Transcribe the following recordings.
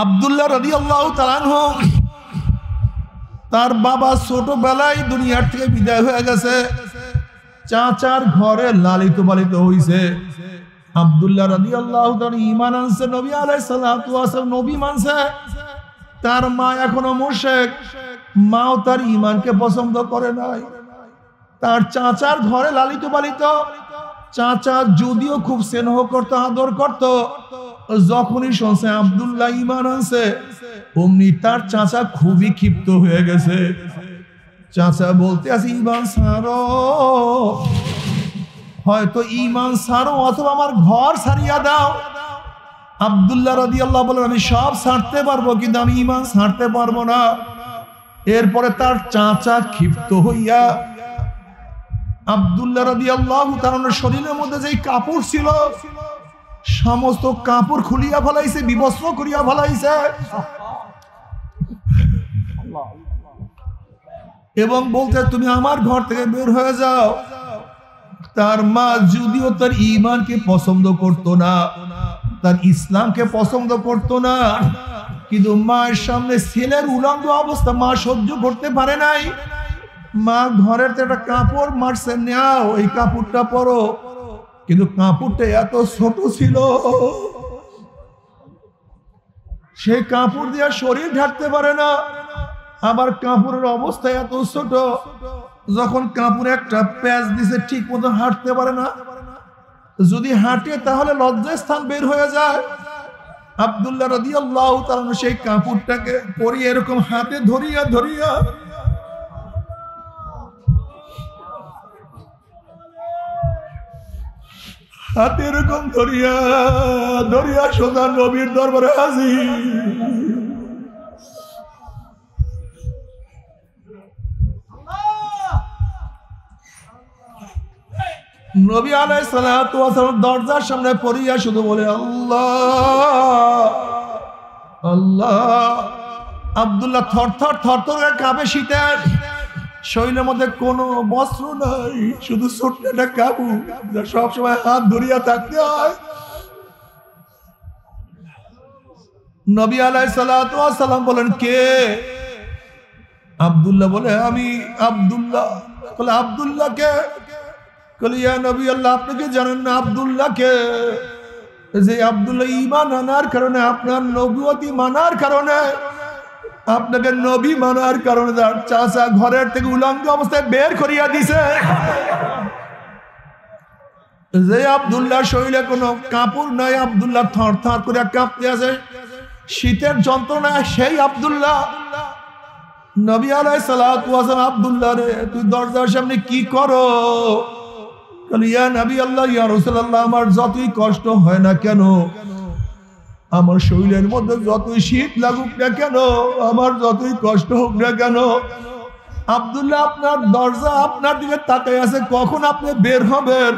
আব্দুল্লাহ রাদিয়াল্লাহু তাআলা আনহু তার বাবা ছোটবেলায় দুনিয়ার থেকে বিদায় হয়ে গেছে, চাচার ঘরে লালিত পালিত হইছে। আব্দুল্লাহ রাদিয়াল্লাহু তাআলা ঈমান আনছে, নবী আলাইহিস সালাতু ওয়াস সালাম নবী মানছে। তার মা এখনো মুশরিক, মাও তার ঈমানকে পছন্দ করে নাই। তার চাচার ঘরে লালিত পালিত, চাচা যদিও খুব স্নেহ করত, আদর করত, যখনই শুনছে আব্দুল্লাহ ঈমান আনছে অমনি তার চাচা খুবই ক্ষিপ্ত হয়ে গেছে। চাচা বলতে আছে, ঈমান ছাড়ো, হয়তো ঈমান ছাড়ো অথবা আমার ঘর ছাড়িয়া দাও। আব্দুল্লাহ রাদিয়াল্লাহু বলেন, আমি সব ছাড়তে পারবো কিন্তু আমি ঈমান ছাড়তে পারবো না। এরপরে তার চাচা ক্ষিপ্ত হইয়া আব্দুল্লাহ রাদিয়াল্লাহু তাআলার শরীরের মধ্যে যে কাপড় ছিল সমস্ত কাপড় খুলিয়া ফেলাইছে, বিবস্ত্র করিয়া ফেলাইছে এবং বলতে, তুমি আমার ঘর থেকে বের হয়ে যাও। তার মা যদিও তার ঈমানকে পছন্দ করত না, তার ইসলামকে পছন্দ করত না, কিন্তু মায়ের সামনে ছেলের উলঙ্গ অবস্থা মা সহ্য করতে পারে নাই। মা ঘরের একটা কাপড় মারছে, নাও এই কাপড়টা পরো, কিন্তু কাপড়টা এত ছোট ছিল সেই কাপড় দিয়ে শরীর ঢাকতে পারে না। আবার কাপড়ের অবস্থা এত ছোট, যখন কাপড়ে একটা প্যাচ দিছে ঠিক মতো হাঁটতে পারে না, যদি হাঁটে তাহলে লজ্জাস্থান বের হয়ে যায়। আব্দুল্লাহ রাদিয়াল্লাহু তাআলা সেই কাপড়টাকে পরিয়ে এরকম হাতে ধরিয়া ধরিয়া হাতে এরকম ধরিয়া ধরিয়া সোজা নবীর দরবারে হাজির। নবী আলাইহিস সালাতু ওয়াস সালাম দরজার সামনে পড়িয়া শুধু বলে, আল্লাহ আল্লাহ। আব্দুল্লাহ থরথর থরথর কাঁপে, শীতের শরীরের মধ্যে কোনো বস্ত্র নাই, শুধু ছোট্ট একটা কাপড়, সবসময় হাত ধরিয়া থাকতে হয়। নবী আলাইহিস সালাতু ওয়াস সালাম বলেন, কে? আব্দুল্লাহ বলে, আমি আব্দুল্লাহ। বলে, আব্দুল্লাহ কে? বলে, ইয়া নবী আল্লাহ, আপনি কি জানেন না আব্দুল্লাহ কে? যে আব্দুল্লাহ ঈমান আনার কারণে, আপনার নবুয়তি মানার কারণে, আপনাকে নবী মানার কারণে তার চাচা ঘরের থেকে উলঙ্গ অবস্থায় বের করিয়া দিছে। যে আব্দুল্লাহ শরীরে কোনো কাপড় নাই, আব্দুল্লাহ থর থর করে কাঁপতে আছে, শীতের যন্ত্রণা, সেই আব্দুল্লাহ। নবী আলাইহিস সালাতু ওয়াস সালাম, আব্দুল্লাহ রে, তুই দরজার সামনে কি করো? ইয়া নবী আল্লাহ, ইয়া রাসূলুল্লাহ, আমার যতই কষ্ট হয় না কেন, আমার শরীরের মধ্যে যতই শীত লাগুক না কেন, আমার যতই কষ্ট হোক না কেন, আব্দুল্লাহ আপনার দরজা আপনার দিকে তাকাই আছে, কখন আপনি বের হবেন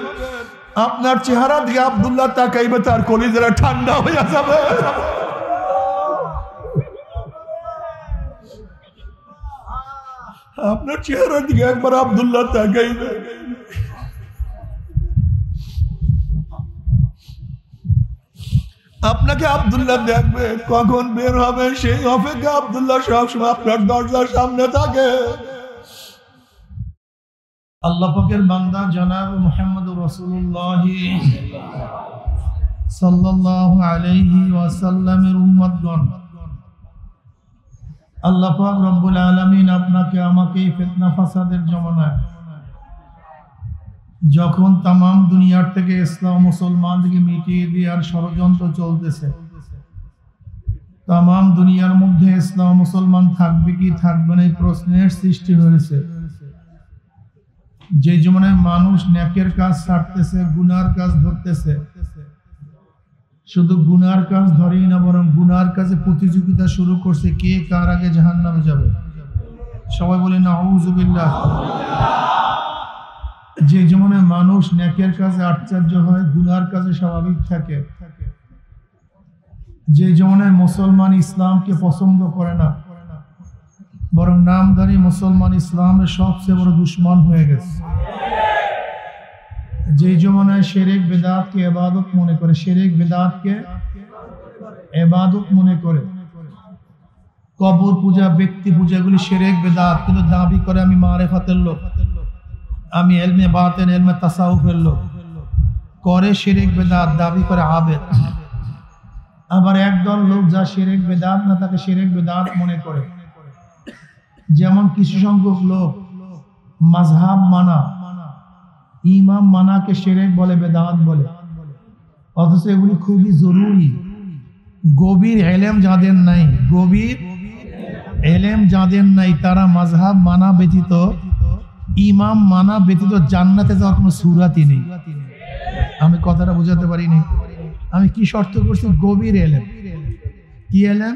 আপনার চেহারা দিকে আব্দুল্লাহ তাকাইবে, তার কলিজাটা ঠান্ডা হয়ে যাবে। আপনার চেহারার দিকে একবার আব্দুল্লাহ তাকাইবে, আপনাকে আব্দুল্লাহ দেখবে, কখন বের হবে সেই অপেক্ষা আব্দুল্লাহ সবসময় আপনার দরজার সামনে থাকে। আল্লাহ পাকের বান্দা জনাব মুহাম্মদুর রাসূলুল্লাহ সাল্লাল্লাহু আলাইহি ওয়াসাল্লামের উম্মতগণ, আল্লাহ পাক রব্বুল আলামিন আপনাকে আমাকে ফিতনা ফাসাদের জমানায় যখন তামাম দুনিয়ার থেকে ইসলাম মুসলমানদেরকে মিটিয়ে দেওয়ার ষড়যন্ত্র চলতেছে, তামাম দুনিয়ার মধ্যে ইসলাম মুসলমান থাকবে কি থাকবে না এই প্রশ্নের সৃষ্টি হয়েছে। যে জমানায় মানুষ নেকের কাজ ছাড়তেছে, গুনার কাজ ধরতেছে, শুধু গুনার কাজ ধরেই না, বরং গুনার কাজে প্রতিযোগিতা শুরু করছে, কে কার আগে জাহান্নামে যাবে। সবাই বলে নাউযু বিল্লাহ। যে জমানে মানুষ নেকের কাজে আশ্চর্য হয়, গুনার কাজে স্বাভাবিক থাকে, যে জমানে মুসলমান ইসলামকে পছন্দ করে না, বরং নামধারী মুসলমান ইসলামের সবচেয়ে বড় দুশ্মন হয়ে গেছে। যে জমানায় শিরক বিদআতকে ইবাদত মনে করে, শিরক বিদআতকে ইবাদত মনে করে, কবর পূজা, ব্যক্তি পূজা, এগুলি শিরক বেদাত, কিন্তু দাবি করে আমি মারিফাতের লোক, আমি ইলমে বাতিন, ইলমে তাসাউফের লোক, করে শিরক বেদাত, দাবি করে আবেদ। আবার একদল লোক যা শিরক বেদাত না, তাকে শিরক বেদাত মনে করে। যেমন কিছু সংখ্যক লোক মাযহাব মানা, ইমাম মানাকে শিরক বলে, বেদাত বলে, অথচ এগুলি খুবই জরুরি। গভীর ইলম যাদের নাই, গভীর ইলম যাদের নাই, তারা মাযহাব মানা ব্যতীত, ইমাম মানা ব্যতীত জান্নাতে যাওয়ার কোনো সূরাতই নেই। আমি কথাটা বোঝাতে পারিনি? আমি কি শর্ত করছি? গভীর ইলম। কি ইলম?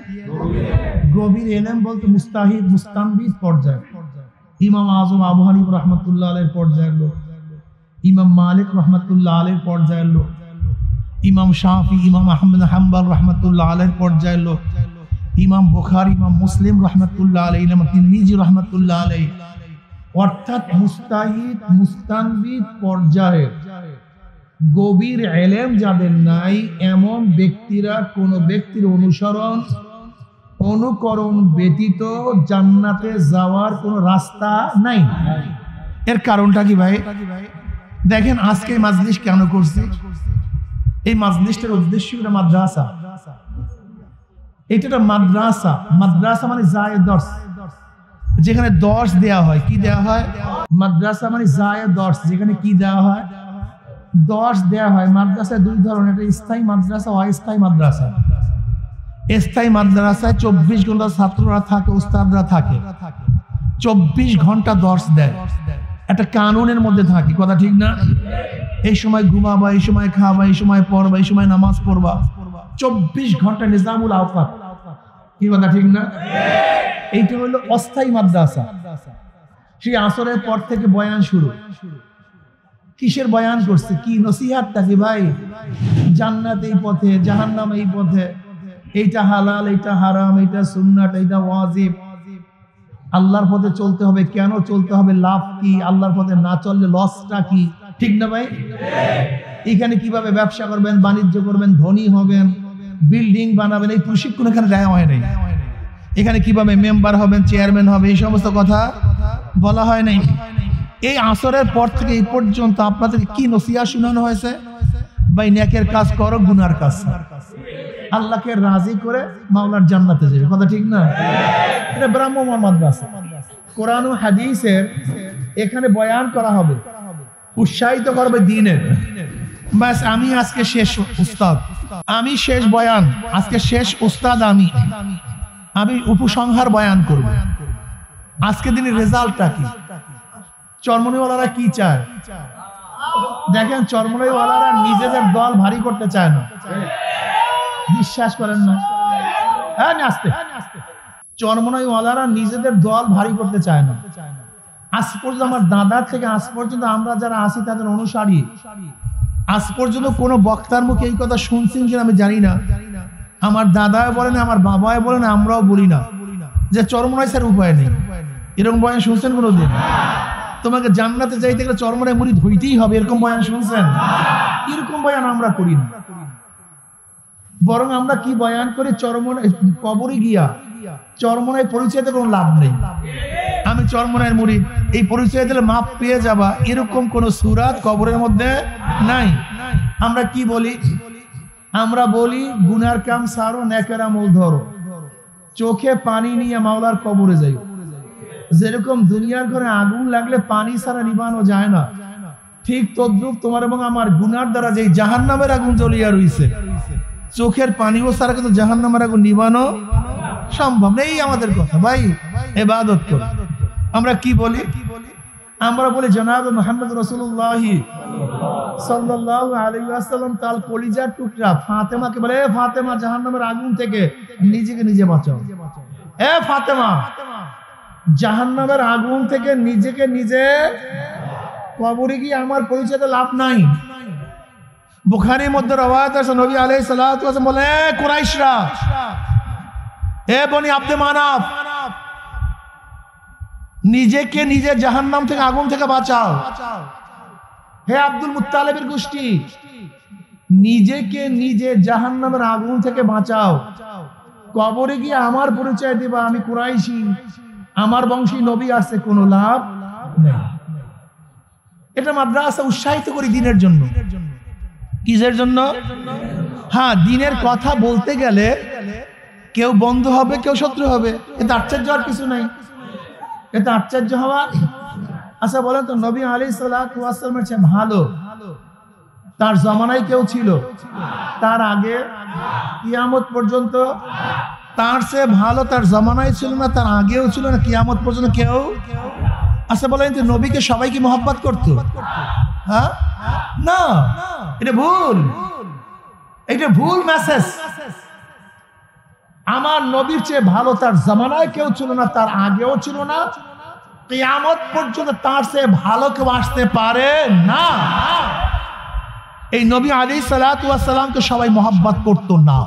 গভীর ইলম বলতে মুস্তাহিদ, মুস্তানবিদ পর্যায়ে। ইমাম আযম আবু হানিফা রাহমাতুল্লাহ আলাইহির পর্যায়ের লোক, ইমাম মালিক রাহমাতুল্লাহ আলাইহির পর্যায়ের লোক, ইমাম শাফি, ইমাম আহমদ হাম্বল রাহমাতুল্লাহ আলাইহির পর্যায়ের লোক, ইমাম বুখারী, ইমাম মুসলিম রাহমাতুল্লাহ আলাইহি, ইমাম তিরমিজি রাহমাতুল্লাহ আলাইহি, অর্থাৎ মুস্তাহিদ, মুস্তানবিদ পর্যায়ে গভীর ইলম যাদের নাই, এমন ব্যক্তিরা কোন ব্যক্তির অনুসরণ, অনুকরণ ব্যতীত জান্নাতে যাওয়ার কোন রাস্তা নাই। এর কারণটা কি ভাই? দেখেন আজকে এই মাজলিস কেন করছি? এই মাজলিসটার উদ্দেশ্য হলো মাদ্রাসা। এটা একটা মাদ্রাসা। মাদ্রাসা মানে জায়ে দর্স, যেখানে দর্স দেয়া হয়। কি দেয়া হয়? মাদ্রাসা মানে জায়ে দর্স, যেখানে কি দেওয়া হয়? দর্স দেয়া হয়। মাদ্রাসা দুই ধরনের, একটা স্থায়ী মাদ্রাসা, অস্থায়ী মাদ্রাসা। স্থায়ী মাদ্রাসায় 24 ঘন্টা ছাত্ররা থাকে, উস্তাদরা থাকে, 24 ঘন্টা দর্স দেয়, একটা কানুনের মধ্যে থাকে। কথা ঠিক না? এই সময় ঘুমাবা, এই সময় খাবা, এই সময় পড়বা, এই সময় নামাজ পড়বা, 24 ঘন্টা নিজামুল আওকাত। কি কথা ঠিক না? এইটা হলো অস্থায়ী মাদ্রাসা। সেই আসরের পর থেকে বয়ান শুরু। কিসের বয়ান করছে? কি নসিহতটা? কি ভাই জান্নাত এই পথে, জাহান্নাম এই পথে, এইটা হালাল, এইটা হারাম, এইটা সুন্নাত, এইটা ওয়াজিব, আল্লাহর পথে চলতে হবে, কেন চলতে হবে, লাভ কি, আল্লাহর পথে না চললে লসটা কি। ঠিক না ভাই? এখানে কিভাবে ব্যবসা করবেন, বাণিজ্য করবেন, ধনী হবেন, বিল্ডিং বানাবেন, এই প্রশিক্ষণ এখানে দেওয়া হয় নাই। এখানে কিভাবে মেম্বার হবেন, চেয়ারম্যান হবে, এই সমস্ত কথা বলা হয় নাই। এই আসরের পর থেকে এই পর্যন্ত আপনাদের কি নসিহত শোনানো হয়েছে? ভাই নেকের কাজ করো, গুনার কাজ, আল্লাহকে রাজি করে মাওলার জান্নাতে যাবে। কথা ঠিক না? এটা ব্রাহ্মণ মাদ্রাসা। কোরআন ও হাদিসের এখানে বয়ান করা হবে, উৎসাহিত করবে দ্বীনের। বাস আমি আজকে শেষ উস্তাদ, আমি শেষ বয়ান, আজকে শেষ উস্তাদ আমি উপসংহার বয়ান করব। আজকে দিনের রেজাল্টটা কি? চরমনাইওয়ালারা কি চায় দেখেন। চরমনাইওয়ালারা নিজেদের দল ভারী করতে চায় না। বিশ্বাস করেন না? হ্যাঁ, আস্তে। চরমনাইওয়ালারা নিজেদের দল ভারী করতে চায় না। আজ পর্যন্ত আমার দাদার থেকে আজ পর্যন্ত আমরা যারা আছি তাদের অনুসারী, আজ পর্যন্ত কোনো বক্তার মুখে এই কথা শুনছেন কিনা আমি জানি না। আমার দাদাও বলে না, আমার বাবাও বলে না, আমরাও বলি না যে চরমনাই স্যার উপায় নেই। এরকম বয়ান শুনছেন কোনোদিন? তোমাকে জান্নাতে যাইতে গেলে চরমনাই মুরিদ হইতেই হবে, এরকম বয়ান শুনছেন? এরকম বয়ান আমরা করি না। বরং আমরা কি বয়ান করি? চরমনাই কবরে গিয়া চরমনাই পরিচয়তে কোনো লাভ নেই, আমি চরমনাইয়ের মুরিদ, এই পরিচয় দিলে মাপ পেয়ে যাবা, এরকম কোন সূরাত কবরের মধ্যে নাই। আমরা কি বলি? আমরা বলি গুনার কাম সারো, নেকের আমল ধরো, চোখে পানি নিয়ে মাওলার কবরে যাই। যেরকম দুনিয়ার ঘরে আগুন লাগলে পানি ছাড়া নিবানো যায় না, ঠিক তদ্রুপ তোমার এবং আমার গুনার দ্বারা যে জাহান্নামের আগুন জ্বলিয়া রইছে, চোখের পানিও ছাড়া কিন্তু জাহান্নামের আগুন নিবানো সম্ভব নেই। আমাদের কথা ভাই, ইবাদত করো। আমরা কি বলি? আমরা বলি জনাব মুহাম্মদ রাসূলুল্লাহ সাল্লাল্লাহু আলাইহি ওয়াসাল্লাম তার কলিজার টুকরা ফাতেমাকে বলে, এ ফাতেমা, জাহান্নামের আগুন থেকে নিজেকে নিজে বাঁচাও। এ ফাতেমা, জাহান্নামের আগুন থেকে নিজেকে নিজে, কবরে গিয়ে আমার পরিচয়তে লাভ নাই। বুখারীর মধ্যে রওয়ায়াত আছে, নবী আলাইহিস সালাতু ওয়াস সালাম বলে, কুরাইশরা, এ বনি আব্দে মানাফ, নিজেকে নিজে জাহান্নাম থেকে, আগুন থেকে বাঁচাও। হে আব্দুল মুত্তালিবের গোষ্ঠী, নিজেকে নিজে জাহান্নামের আগুন থেকে বাঁচাও। কবরে গিয়ে আমার পরিচয় দিবা আমি কুরাইশি, আমার বংশী নবী আসছে, কোনো লাভ নেই। এটা মাদ্রাসা উৎসাহিত করি দিনের জন্য। কিসের জন্য? হ্যাঁ, দিনের কথা বলতে গেলে কেউ বন্ধু হবে, কেউ শত্রু হবে, এটা আশ্চর্য আর কিছু নাই। এটা আশ্চর্য হওয়া। আচ্ছা বলেন তো, নবী আলাইহিস সালাতু ওয়াস সালামের চেয়ে ভালো তার জামানায় কেউ ছিল? তার আগে কিয়ামত পর্যন্ত তার চেয়ে ভালো তার জামানায় ছিল না, তার আগেও ছিল না, কিয়ামত পর্যন্ত কেউ। আচ্ছা বলেন তো, নবীকে সবাই কি মহব্বত করতো? হ্যাঁ, না, এটা ভুল, এটা ভুল মেসেজ। আমার নবীর চেয়ে ভালো তার জামানায় কেউ ছিল না, তার আগেও ছিল না, কিয়ামত পর্যন্ত তার চেয়ে ভালো কেউ আসতে পারে না। এই নবী আলাইহিস সালাতু ওয়াস সালামকে সবাই মহব্বত করতো না।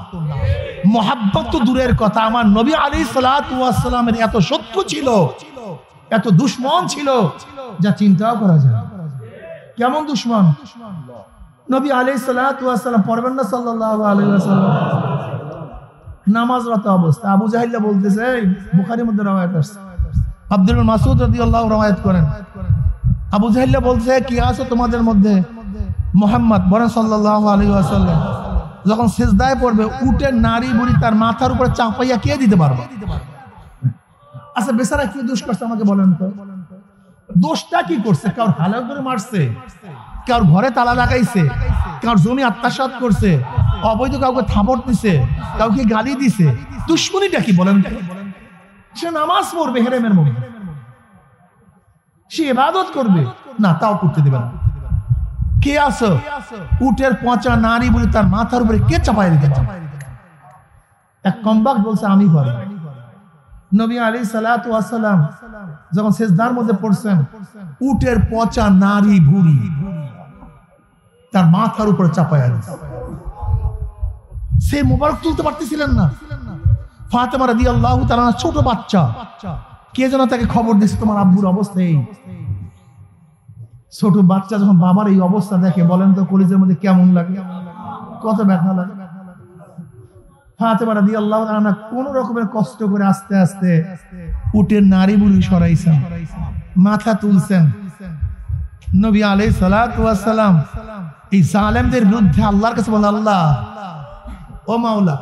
মহব্বত তো দূরের কথা, আমার নবী আলাইহিস সালাতু ওয়াস সালামের এত শত্রু ছিল, এত দুশমন ছিল, যা চিন্তাও করা যায়। কেমন দুশমন? নবী আলাইহিস সালাতু ওয়াস সালাম পড়বেন না সাল্লাল্লাহু আলাইহি ওয়াসাল্লাম নামাজরত অবস্থা, আবু জাহিল বলতেছে, বুখারীর মধ্যে রওয়ায়াত আছে, আব্দুল মাসউদ রাদিয়াল্লাহু রওয়ায়াত করেন, আবু জাহিল বলছে, কি আছে তোমাদের মধ্যে? মুহাম্মদ বলেন সাল্লাল্লাহু আলাইহি ওয়াসাল্লাম যখন সিজদায় পড়বে, উটের নারী বুড়ি তার মাথার উপরে চাপাইয়া কে দিতে পারবে? আচ্ছা বেচারা কি দোষ করছে আমাকে বলেন তো? দোষটা কি করছে? কারোর হালাল করে মারছে, কারোর ঘরে তালা লাগাইছে, কারোর জমি আত্মসাৎ করছে, অবৈধ কাউকে থাপড় দিছে, কাউকে গালি দিছে। দুশ্মনীটা কি বলেন? সে নামাজ পড়বে হেরেমের মধ্যে, সে ইবাদত করবে না, তাও করতে দিবে না। কে আছো? উটের পচা নারী বলে তার মাথার উপরে কে চাপাই দিতে? এক কমবাক বলছে আমি পারবো। নবী আলাইহিস সালাতু ওয়াস সালাম যখন সিজদার মধ্যে পড়ছেন, উটের পচা নারী ভুঁড়ি তার মাথার উপরে চাপায়া দিছে। সে মোবারক তুলতে পারতেছিলেন না। ফাতেমা রাদিয়াল্লাহু তাআলা ছোট বাচ্চা, কে যেন তাকে খবর দিয়েছে তোমার আব্বুর অবস্থা এই। ছোট বাচ্চা যখন বাবার এই অবস্থা দেখে, বলেন তো কলিজার মধ্যে কেমন লাগে, কত ব্যথা লাগে। ফাতেমা রাদিয়াল্লাহু তাআলা কোন রকমের কষ্ট করে আস্তে আস্তে উটের নারী বুড়ি সরাইছেন, মাথা তুলছেন। নবী আলাইহিস সালাতু ওয়াস সালাম এই জালেমদের বিরুদ্ধে আল্লাহর কাছে বলেন, আল্লাহ ও মাওলা,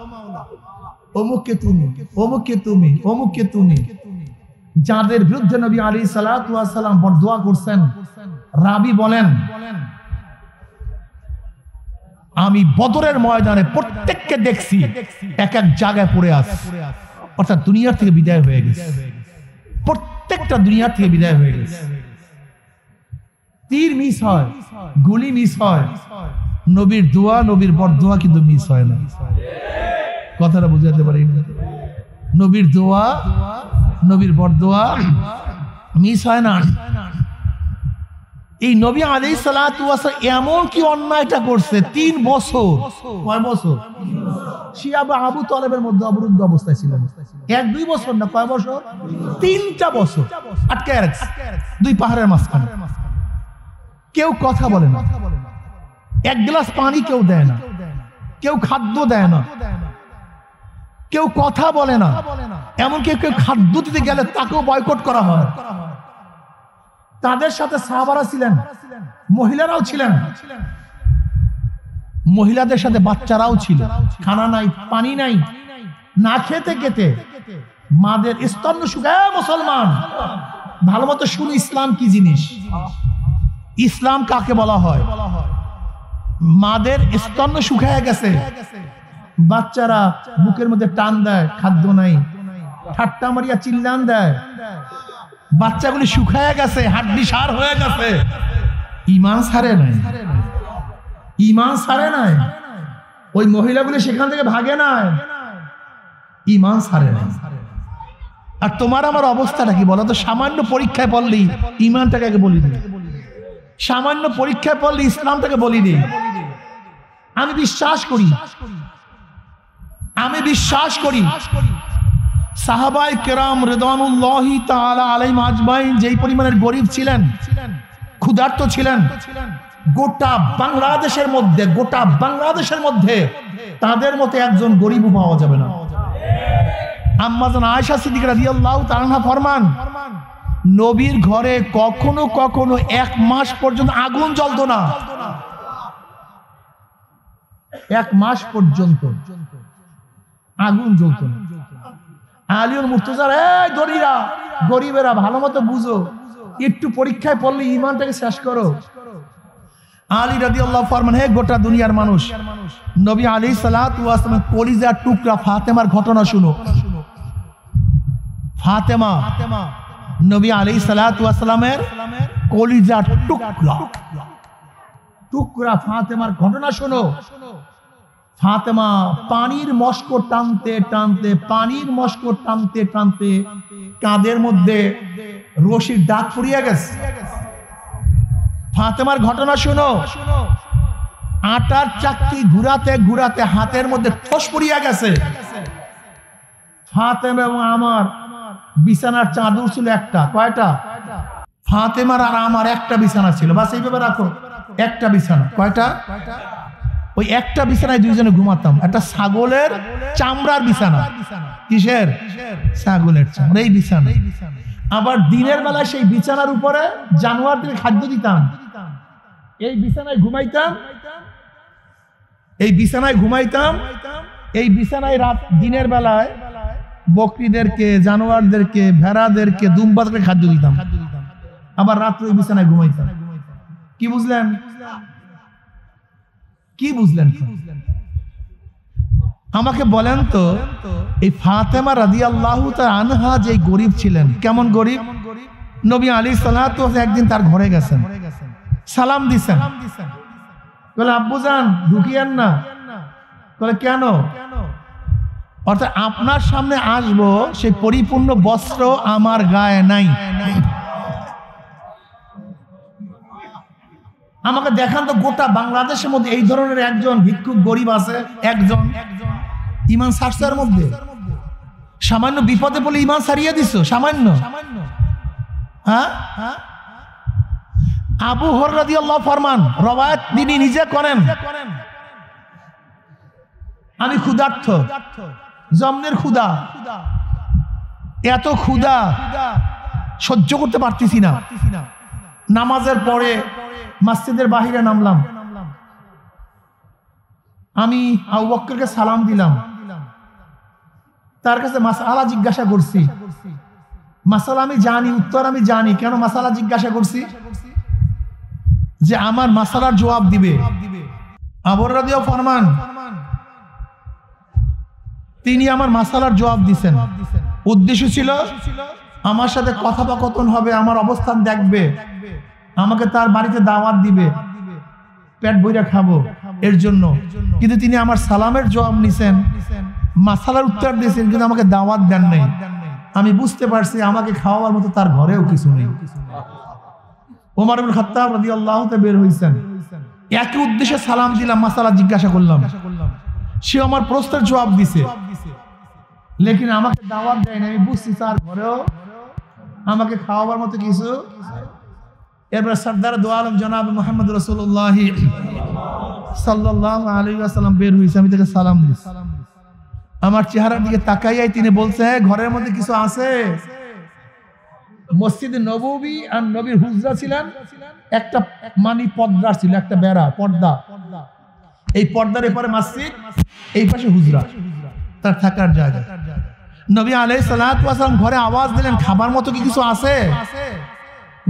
অমুককে তুমি, অমুককে তুমি, অমুককে তুমি। যাদের বিরুদ্ধে নবী আলাইহিস সালাতু ওয়াস সালাম বরদোয়া করছেন, রাবি বলেন, আমি বদরের ময়দানে প্রত্যেককে দেখছি এক এক জায়গায় পড়ে আছে, অর্থাৎ দুনিয়ার থেকে বিদায় হয়ে গেছে, প্রত্যেকটা দুনিয়ার থেকে বিদায় হয়ে গেছে। তীর মিস হয়, গুলি মিস হয়, নবীর দোয়া, নবীর বরদোয়া কিন্তু মিস হয় না। কথাটা বুঝাতে পারি? নবীর দোয়া, নবীর বরদোয়া মিস হয় না। এই নবী আলাইহিস সালাতু ওয়াস সালাম এমন কি অন্যায়টা করছে, 3 বছর, কয় বছর শিয়া বা আবু তালেবের মধ্যে অবরুদ্ধ অবস্থায় ছিলেন। 1-2 বছর না, কয় বছর? 3টা বছর আটকায় রাখছে 2 পাহাড়ের মাঝখানে। কেউ কথা বলে না, এক গ্লাস পানি কেউ দেয় না, কেউ খাদ্য দেয় না, কেউ কথা বলে না, এমনকি কেউ খাদ্য দিতে গেলে তাকেও বয়কট করা হয়। তাদের সাথে সাহাবারা ছিলেন, মহিলারাও ছিলেন, মহিলাদের সাথে বাচ্চারাও ছিল। খানা নাই, পানি নাই, না খেতে খেতে মাদের স্তন শুকায়। মুসলমান ভালো মতো শুনি ইসলাম কি জিনিস, ইসলাম কাকে বলা হয়। মাদের স্তন শুকায় গেছে, বাচ্চারা বুকের মধ্যে টান দেয়, খাদ্য নাই, ঠাট্টা মারিয়া চিল্লান দেয়, বাচ্চাগুলি শুকায় গেছে, হাড্ডি সার হয়ে গেছে, ঈমান ছাড়ে নাই, ঈমান ছাড়ে নাই। ওই মহিলাগুলি সেখান থেকে ভাগে নাই, ঈমান ছাড়ে নাই। আর তোমার আমার অবস্থাটা কি বলো তো? সামান্য পরীক্ষায় পড়লি ঈমানটাকে আগে বলি দিই, সামান্য পরীক্ষায় পড়লি ইসলামটাকে বলি দিই। আমি বিশ্বাস করি, আমি বিশ্বাস করি সাহাবায়ে কেরাম রিদওয়ানুল্লাহি তাআলা আলাইহিম আজমাইন যেই পরিমাণের গরীব ছিলেন, ক্ষুধার্ত ছিলেন, গোটা বাংলাদেশের মধ্যে তাদের মতো একজন গরীব পাওয়া যাবে না। আম্মা জান আয়েশা সিদ্দিকা রাদিয়াল্লাহু তাআলা আনহা ফরমান, নবীর ঘরে কখনো কখনো 1 মাস পর্যন্ত আগুন জ্বলতো না। 1 মাস পর্যন্ত আগুন জ্বলতো না। আলিউল মুর্তজার, এই দরিরা গরিবেরা ভালো মতো বুঝো, একটু পরীক্ষায় পড়লে ঈমানটাকে শেষ করো। আলী রাদিয়াল্লাহু ফরমান, হে গোটা দুনিয়ার মানুষ, নবী আলাইহিস সালাতু ওয়াস সালামের কলিজার টুকরা ফাতেমার ঘটনা শুনো। ফাতেমা, নবী আলাইহিস সালাতু ওয়াস সালামের কলিজার টুকরা ফাতেমার ঘটনা শুনো। ফাতেমা পানির মস্ক টানতে টানতে কাঁধের মধ্যে রশির দাগ পড়িয়া গেছে। ফাতেমার ঘটনা শুনো। আটার চাকতি ঘুরাতে ঘুরাতে হাতের মধ্যে ঠোস পড়িয়া গেছে। ফাতেমা এবং আমার বিছানার চাদর ছিল একটা, কয়টা? ফাতেমার আর আমার একটা বিছানা ছিল, বাস এইভাবে রাখো, একটা বিছানা। কয়টা? ওই একটা বিছানায় দুইজনে ঘুমাতাম। একটা ছাগলের চামড়ার বিছানা। কিসের? ছাগলের চামড়া, এই বিছানা। আবার দিনের বেলায় সেই বিছানার উপরে জানোয়ারদের খাদ্য দিতাম। এই বিছানায় ঘুমাইতাম, এই বিছানায় রাত দিনের বেলায় বকরিদেরকে, জানোয়ারদেরকে, ভেড়াদেরকে, দুম্বাদেরকে খাদ্য দিতাম। আবার রাত্রে ওই বিছানায় ঘুমাইতাম। কি বুঝলেন? আমাকে বলেন তো, এই ফাতেমা রাদিয়াল্লাহু তাআলা আনহা যে গরিব ছিলেন, কেমন গরিব? নবী আলাইহিস সালাতু ওয়াস সালাম একদিন তার ঘরে গেছেন, সালাম দিছেন। বলে, আব্বুজান ঢুকিয়েন না। বলে, কেন? অর্থাৎ আপনার সামনে আসবো সেই পরিপূর্ণ বস্ত্র আমার গায়ে নাই। আমাকে দেখান তো গোটা বাংলাদেশের মধ্যে এই ধরনের একজন ভিক্ষুক গরিব আছে, একজন। ঈমান ছাড়ছার মধ্যে সামান্য বিপদে বলে ঈমান ছাড়িয়ে দিছো, সামান্য। হ্যাঁ, আবু হুরায়রা রাদিয়াল্লাহু ফরমান, রওয়ায়াত তিনি নিজে করেন, আমি ক্ষুধার্ত, জমনের ক্ষুধা, এত ক্ষুধা সহ্য করতে পারতেছি না। নামাজের পরে মসজিদের বাহিরে নামলাম, আমি আবু বকরকে সালাম দিলাম, তার কাছে মাসআলা জিজ্ঞাসা করছি। মাসআলা আমি জানি, উত্তর আমি জানি। কেন মাসআলা জিজ্ঞাসা করছি? যে আমার মাসআলার জবাব দিবে। আবু হুরায়রা রাদিয়াল্লাহু ফরমান, তিনি আমার মাসআলার জবাব দিবেন। উদ্দেশ্য ছিল আমার সাথে কথোপকথন হবে, আমার অবস্থান দেখবে, আমাকে তার বাড়িতে দাওয়াত দিবে, পেট ভরে খাবো এর জন্য। কিন্তু তিনি আমার সালামের জবাব নিছেন, মাসালার উত্তর দিয়েছেন, কিন্তু আমাকে দাওয়াত দেন নাই। আমি বুঝতে পারছি আমাকে খাওয়ার মতো তার ঘরেও কিছু নেই। ওমর ইবনে খাত্তাব রাদিয়াল্লাহু তাআলা বের হইছেন, একই উদ্দেশ্যে সালাম দিলাম, মাসালা জিজ্ঞাসা করলাম, সে আমার প্রশ্নের জবাব দিছে, লেকিন আমাকে দাওয়াত দেয় না। আমি বুঝছি তার ঘরেও আমাকে খাওয়াবার মতো কিছু। এরপর সরদার দু আলম জনাব মুহাম্মদ রাসূলুল্লাহ সাল্লাল্লাহু আলাইহি ওয়াসাল্লাম বের হইছে, আমি তাকে সালাম দিছি। আমার চেহারার দিকে তাকাইয়াই তিনি বলছে, ঘরের মধ্যে কিছু আছে? মসজিদে নববী আর নবীর হুজরা ছিলেন, একটা মানি পর্দা ছিল, একটা বেড়া পর্দা, এই পর্দার এপারে মসজিদ, এই পাশে হুজরা, তার থাকার জায়গা। নবী আলাইহিস সালাতু ওয়াস সালাম ঘরে আওয়াজ দিলেন, খাবার মতো কি কিছু আছে?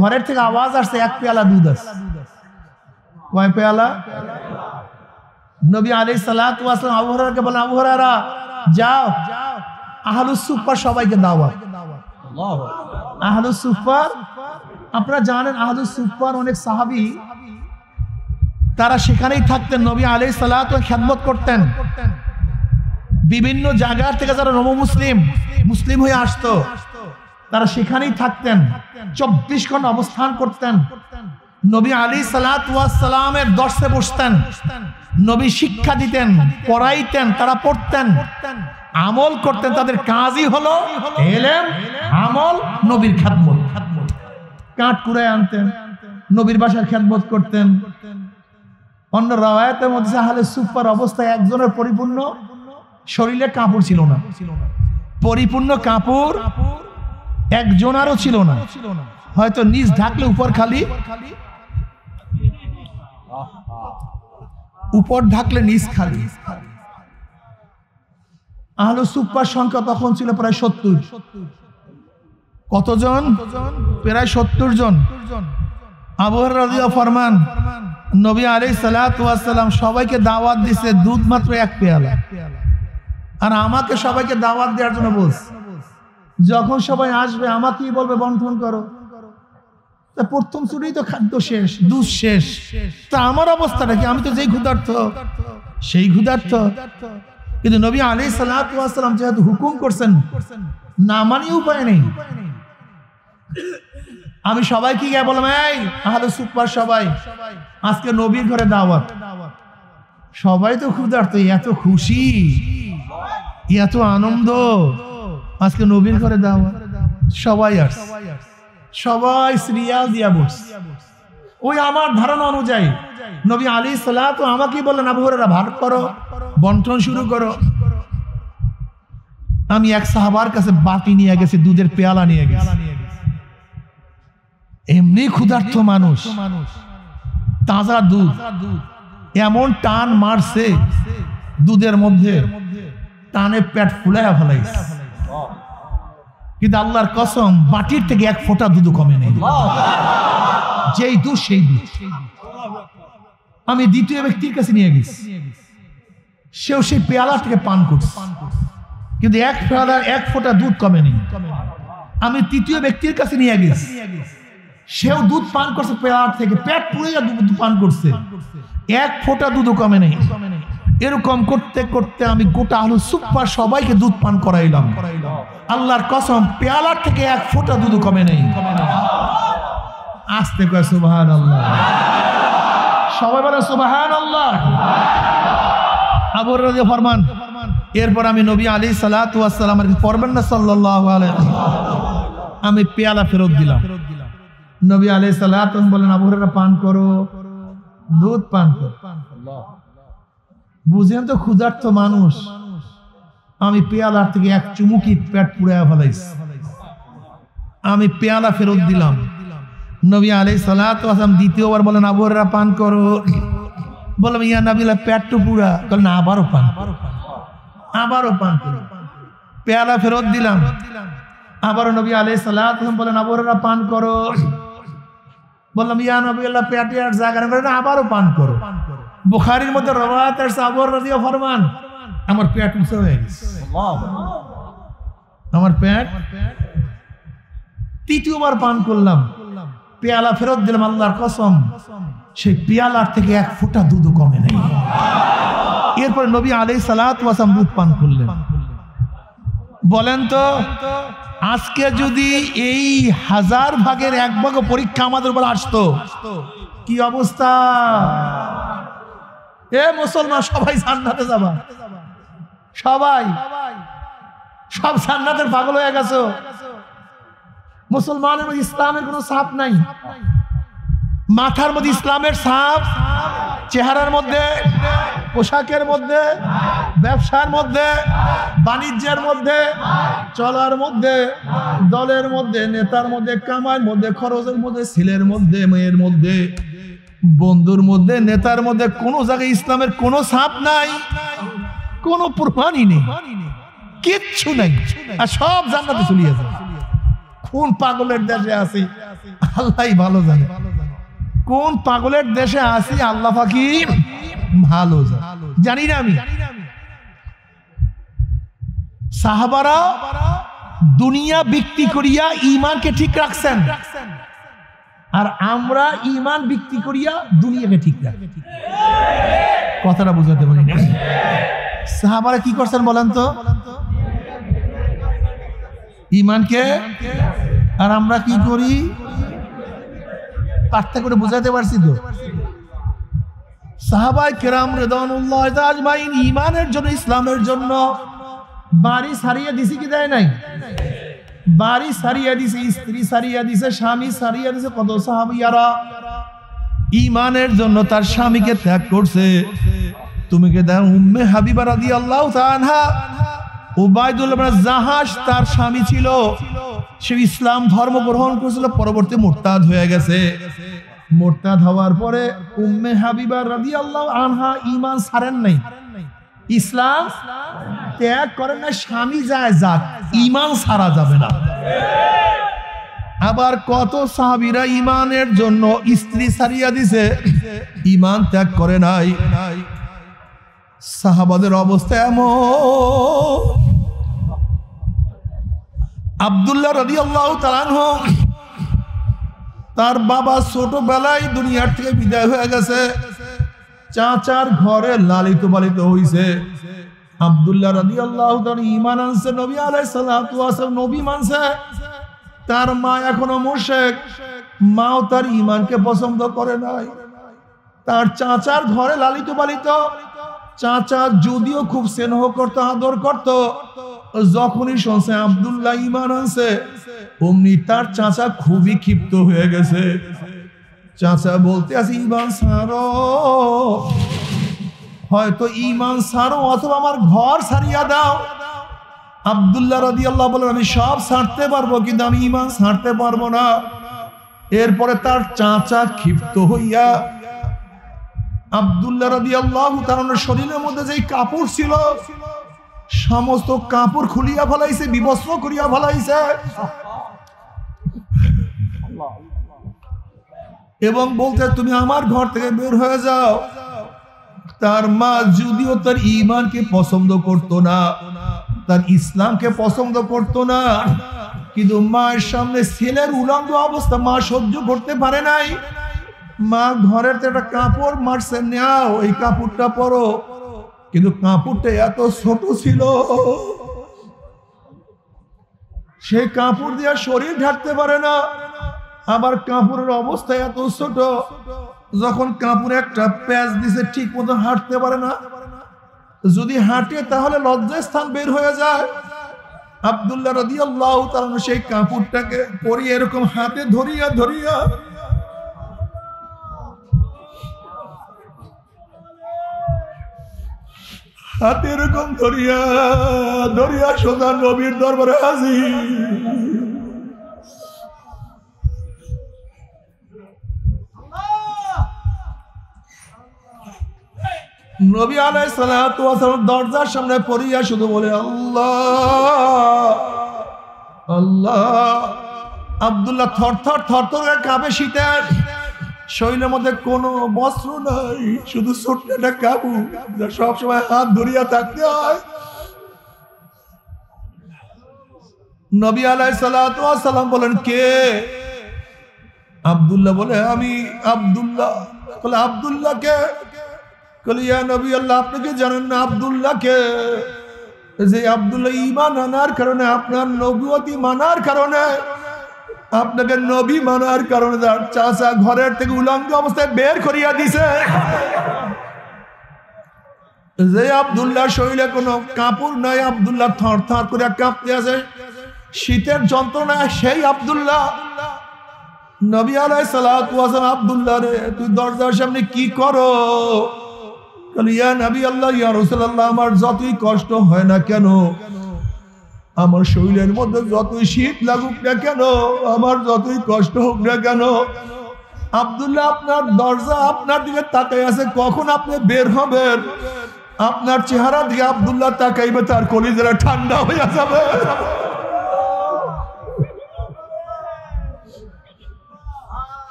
ঘরের থেকে আওয়াজ আসছে, 1 পেয়ালা দুধ আছে। কয় পেয়ালা? নবী আলাইহিস সালাতু ওয়াস সালাম আবু হুরায়রাকে বলেন, আবু হুরায়রা যাও, আহলুস সুফফার সবাইকে দাওয়াত। আহলুস সুফফার, আপনারা জানেন আহলুস সুফফার অনেক সাহাবী তারা সেখানেই থাকতেন, নবী আলাইহিস সালাতু ওয়াস খেদমত করতেন। বিভিন্ন জায়গা থেকে যারা মুসলিম হয়ে আসতো, তারা সেখানেই থাকতেন, 24 ঘন্টা অবস্থান করতেন। নবী আলাইহিস সালাতু ওয়াস সালামের দর্শে বসতেন, নবী শিক্ষা দিতেন, পড়াইতেন, তারা পড়তেন, আমল করতেন। তাদের কাজই হলো ইলম, আমল, নবীর খেদমত। কাঠ কুড়ায় আনতেন, নবীর বাসার খেদমত করতেন। অন্য রাওয়ায়াতের মধ্যে আহলে সুফফার অবস্থা একজনের পরিপূর্ণ শরীরে কাপড় ছিল না, পরিপূর্ণ কাপড় একজনারও ছিল না, হয়তো নিচ ঢাকলে উপর খালি, উপর ঢাকলে নিচ খালি। আহলে সুফার সংখ্যা তখন ছিল প্রায় 70। কতজন? প্রায় 70 জন। আবু হুরায়রা রাদিয়াল্লাহু ফরমান, নবী আলাইহিস সালাতু ওয়াস সালাম সবাইকে দাওয়াত দিয়েছে দুধ মাত্র 1 পেয়ালা, আর আমাকে সবাইকে দাওয়াত দেওয়ার জন্য বলছে যখন সবাই আসবে আমাকেই বলবে বন্টন করো। তা প্রথম ছুটেই তো খাদ্য শেষ, দুধ শেষ, তা আমার অবস্থাটা কি? আমি তো যেই ক্ষুধার্ত সেই ক্ষুধার্ত। কিন্তু নবী আলাইহিস সালাতু ওয়াস সালাম যেহেতু হুকুম করছেন, না মানি উপায় নেই। আমি সবাইকে গিয়ে বললাম, এই আহলে সুফার সবাই, আজকে নবীর ঘরে দাওয়াত। সবাই তো ক্ষুধার্ত, এত খুশি, এত আনন্দ, আজকে নবীর ঘরে দাওয়াত। সবাই আসছে, সবাই সিরিয়াল দিয়া বসছে। ওই আমার ধারণা অনুযায়ী নবী আলাইহিস সালাতু আমাকে বললেন, আবু হুরায়রা ভাগ করো, বন্টন শুরু করো। আমি এক সাহাবার কাছে বাটি নিয়ে গেছি, দুধের পেয়ালা নিয়ে গেছি। এমনি ক্ষুধার্ত মানুষ, তাজা দুধ, এমন টান মারছে দুধের মধ্যে, টানে পেট ফুলাইয়া ফেলাইছে। কিন্তু আল্লাহর কসম, বাটির থেকে 1 ফোঁটা দুধ কমে নেই। যেই দুধ সেই দুধ। আমি দ্বিতীয় ব্যক্তির কাছে নিয়ে গেছি, সেও সেই পেয়ালা থেকে পান করছে, কিন্তু 1 ফোঁটা দুধ কমে নেই। আমি তৃতীয় ব্যক্তির কাছে নিয়ে গেছি, সেও দুধ পান করছে পেয়ালা থেকে, পেট পুড়ে দুধ পান করছে, 1 ফোঁটা দুধ কমে নেই। এরকম করতে করতে আমি গোটা আহলে সুফার সবাইকে দুধ পান করাইলাম। আল্লাহর কসম, পেয়ালার থেকে 1 ফোঁটা দুধ কমে নেই। আস্তে কয় সুবহানাল্লাহ, সবাই বলে সুবহানাল্লাহ। আবু হুরায়রা রাদিয়াল্লাহু ফরমান, এরপর আমি নবী আলাইহিস সালাতু ওয়াস সালামের পড়বেন না সাল্লাল্লাহু আলাইহি, আমি পেয়ালা ফেরত দিলাম। নবী আলাইহিস সালাতু বলেন, আবু হুরায়রা পান করো, দুধ পান করো। বুঝেন তো ক্ষুধার্ত মানুষ, আমি পেয়ালার থেকে 1 চুমুকি পেট পুড়াইয়া ফেলাইছি। আমি পেয়ালা ফেরত দিলাম। নবী আলাইহিস সালাতু ওয়াস সালাম দ্বিতীয়বার বলেন, আবু হুরায়রা পান করো। বললাম, ইয়া নবীল্লাহ, পেট তো পুরা। বলেন, আবারও পান, আবারও পান করো। পেয়ালা ফেরত দিলাম। আবারও নবী আলাইহিস সালাতু ওয়াস সালাম বলেন, আবু হুরায়রা পান করো। বললাম, ইয়া নবীল্লাহ, পেটে আর জায়গা নেই। বলেন, আবারও পান করো। বুখারীর মধ্যে রওয়ায়াত আছে, আবু হুরায়রা রাদিয়াল্লাহু ফরমান, আমার পেট উঁচু হয়ে গেছে, আমার পেট। তৃতীয়বার পান করলাম, পেয়ালা ফেরত দিলাম। আল্লাহর কসম, সেই পেয়ালার থেকে 1 ফোঁটা দুধ কমে নাই। এরপর নবী আলাইহিস সালাতু ওয়াস সালাম দুধ পান করলেন। বলেন তো, আজকে যদি এই 1000 ভাগের 1 ভাগ পরীক্ষা আমাদের উপর আসতো, কি অবস্থা? এ মুসলমান, সবাই জান্নাতে যাবা, সবাই, সব জান্নাতের পাগল হয়ে গেছো। মুসলমানের মধ্যে ইসলামের কোনো ছাপ নাই, মাথার মধ্যে ইসলামের ছাপ, চেহারার মধ্যে, পোশাকের মধ্যে, ব্যবসার মধ্যে, বাণিজ্যের মধ্যে, চলার মধ্যে, দলের মধ্যে, নেতার মধ্যে, কামাইয়ের মধ্যে, খরচের মধ্যে, ছেলের মধ্যে, মেয়ের মধ্যে, বন্ধুর মধ্যে, নেতার মধ্যে, কোনো জায়গায় ইসলামের কোনো ছাপ নাই, কোনো প্রমাণই নেই, কিচ্ছু নাই। আর সব জান্নাতে চলে গেছে। কোন পাগলের দেশে আছি আল্লাহই ভালো জানে, কোন পাগলের দেশে আছি আল্লাহ পাকি ভালো জানি না। আমি সাহাবারা দুনিয়া বিক্রি করিয়া ঈমানকে ঠিক রাখছেন, আর আমরা ঈমান বিক্রি করিয়া দুনিয়াকে ঠিক রাখি। কথাটা বুঝাতে পারি না। সাহাবারা কি করছেন বলেন তো? ঈমানকে। আর আমরা কি করি? পার্থক্য করে বুঝাতে পারছি তো? সাহাবায়ে কেরাম রিদওয়ানুল্লাহি আজমাইন ঈমানের জন্য, ইসলামের জন্য বাড়ি ছাড়িয়ে দিছি কি দেয় নাই? বাড়ি ছাড়িয়ে দিছে, স্ত্রী ছাড়িয়ে দিছে, স্বামী ছাড়িয়ে দিছে। কত সাহাবীরা ঈমানের জন্য তার স্বামীকে ত্যাগ করছে। তুমি কে দেখো উম্মে হাবিবা রাদিয়াল্লাহু তাআলা আনহা, উবাইদুল্লাহ ইবনে জাহাশ তার স্বামী ছিল, সে ইসলাম ধর্ম গ্রহণ করেছিল, পরবর্তী মুরতাদ হয়ে গেছে। মুরতাদ হওয়ার পরে উম্মে হাবিবা রাদিয়াল্লাহু আনহা ঈমান ছাড়েন নাই, ইসলাম ত্যাগ করেন না। স্বামী যায় যাক, ঈমান ছাড়া যাবে না। আবার কত সাহাবীরা ঈমানের জন্য স্ত্রী ছাড়িয়া দিছে, ঈমান ত্যাগ করে নাই। সাহাবাদের অবস্থা এমন। আব্দুল্লাহ রাদিয়াল্লাহু তাআলা আনহু, তার বাবা ছোটবেলায় দুনিয়ার থেকে বিদায় হয়ে গেছে, চাচার ঘরে লালিত পালিত হইছে। আব্দুল্লাহ রাদিয়াল্লাহু তাআলা ঈমান আনছে, নবী আলাইহিস সালাতু ওয়াস সালাম নবী মানছে। তার মা এখনো মুশরিক, মাও তার ঈমানকে পছন্দ করে নাই। তার চাচার ঘরে লালিত পালিত, চাচা যদিও খুব স্নেহ করতো, আদর করত, যখনই শুনছে আব্দুল্লাহ ঈমান আনছে, অমনি তার চাচা খুবই ক্ষিপ্ত হয়ে গেছে। চাচা বলতে আছে, ঈমান ছাড়ো, হয়তো ঈমান ছাড়ো অথবা আমার ঘর ছাড়িয়া দাও। আব্দুল্লাহ রাদিয়াল্লাহু বলেন, আমি সব ছাড়তে পারবো, কিন্তু আমি ঈমান ছাড়তে পারবো না। এরপরে তার চাচা ক্ষিপ্ত হইয়া আব্দুল্লাহ রাদিয়াল্লাহু তাআলার শরীরের মধ্যে যেই কাপড় ছিল, সমস্ত কাপড় খুলিয়া ফেলাইছে, বিবস্ত্র করিয়া ফেলাইছে, এবং বলতে, তুমি আমার ঘর থেকে বের হয়ে যাও। তার মা যদিও তার ঈমানকে পছন্দ করত না, তার ইসলামকে পছন্দ করত না, কিন্তু মায়ের সামনে ছেলের উলঙ্গ অবস্থা মা সহ্য করতে পারে নাই। মা ঘরের একটা কাপড় মারছে, নাও এই কাপড়টা পরো, কিন্তু কাপড়টা এত ছোট ছিল, সেই কাপড় দিয়ে শরীর ঢাকতে পারে না। আবার কাপড়ের অবস্থা এত ছোট, যখন কাপড়ে একটা প্যাচ দিছে ঠিক মতো হাঁটতে পারে না, যদি হাঁটে তাহলে লজ্জাস্থান বের হয়ে যায়। আব্দুল্লাহ রাদিয়াল্লাহু তাআলা সেই কাপড়টাকে পরিয়ে এরকম হাতে ধরিয়া ধরিয়া হাতে এরকম ধরিয়া ধরিয়া সোজা নবীর দরবারে হাজির। নবী আলাইহিস সালাতু ওয়াস সালাম দরজার সামনে পড়িয়া শুধু বলে, আল্লাহ আল্লাহ। আব্দুল্লাহ থরথর থরথর কাঁপে, শীতের শরীরের মধ্যে কোনো বস্ত্র নাই, শুধু ছোট্ট একটা কাপড়, সবসময় হাত ধরিয়া থাকতে হয়। নবী আলাইহিস সালাতু ওয়াস সালাম বলেন, কে? আব্দুল্লাহ বলে, আমি আব্দুল্লাহ। বলে, আব্দুল্লাহ কে? ইয়া নবী আল্লাহ, আপনি কি জানেন না আব্দুল্লাহ কে? যে আব্দুল্লাহ ঈমান আনার কারণে, আপনার নবুয়তি মানার কারণে, আপনাকে নবী মানার কারণে তার চাচা ঘরের থেকে উলঙ্গ অবস্থায় বের করিয়া দিছে। যে আব্দুল্লাহ শরীরে কোনো কাপড় নাই, আব্দুল্লাহ থর থর করে কাঁপতে আছে, শীতের যন্ত্রণা, সেই আব্দুল্লাহ। নবী আলাইহিস সালাতু ওয়াস সালাম, আব্দুল্লাহ রে, তুই দরজার সামনে কি করো? ইয়া নবী আল্লাহ, ইয়া রাসূলুল্লাহ, আমার যতই কষ্ট হয় না কেন, আমার শরীরের মধ্যে যতই শীত লাগুক না কেন, আমার যতই কষ্ট হোক না কেন, আব্দুল্লাহ আপনার দরজা আপনার দিকে তাকাই আছে, কখন আপনি বের হবেন, আপনার চেহারা দিকে আব্দুল্লাহ তাকাইবে, তার কলিজাটা ঠান্ডা হয়ে যাবে।